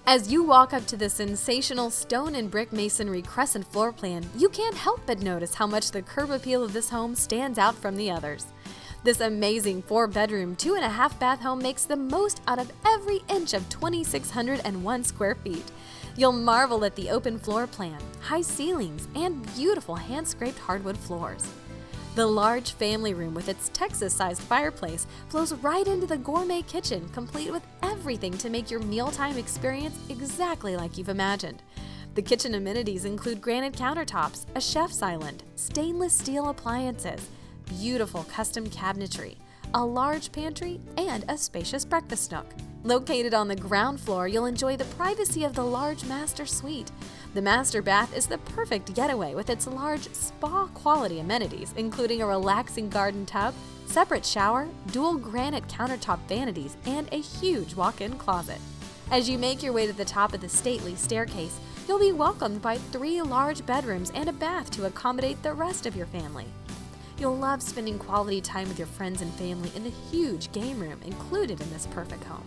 As you walk up to the sensational stone and brick masonry Crescent floor plan, you can't help but notice how much the curb appeal of this home stands out from the others. This amazing 4-bedroom, 2.5-bath home makes the most out of every inch of 2,601 square feet. You'll marvel at the open floor plan, high ceilings, and beautiful hand-scraped hardwood floors. The large family room with its Texas-sized fireplace flows right into the gourmet kitchen, complete with everything to make your mealtime experience exactly like you've imagined. The kitchen amenities include granite countertops, a chef's island, stainless steel appliances, beautiful custom cabinetry, a large pantry, and a spacious breakfast nook. Located on the ground floor, you'll enjoy the privacy of the large master suite. The master bath is the perfect getaway with its large spa-quality amenities, including a relaxing garden tub, separate shower, dual granite countertop vanities, and a huge walk-in closet. As you make your way to the top of the stately staircase, you'll be welcomed by 3 large bedrooms and a bath to accommodate the rest of your family. You'll love spending quality time with your friends and family in the huge game room included in this perfect home.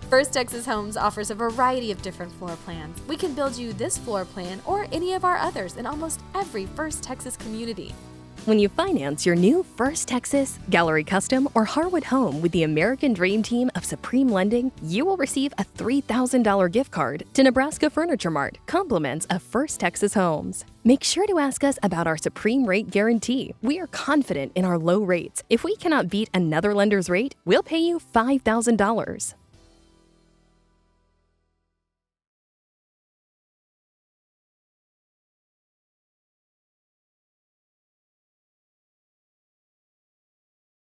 First Texas Homes offers a variety of different floor plans. We can build you this floor plan or any of our others in almost every First Texas community. When you finance your new First Texas, Gallery Custom, or Harwood home with the American Dream Team of Supreme Lending, you will receive a $3,000 gift card to Nebraska Furniture Mart, compliments of First Texas Homes. Make sure to ask us about our Supreme Rate Guarantee. We are confident in our low rates. If we cannot beat another lender's rate, we'll pay you $5,000.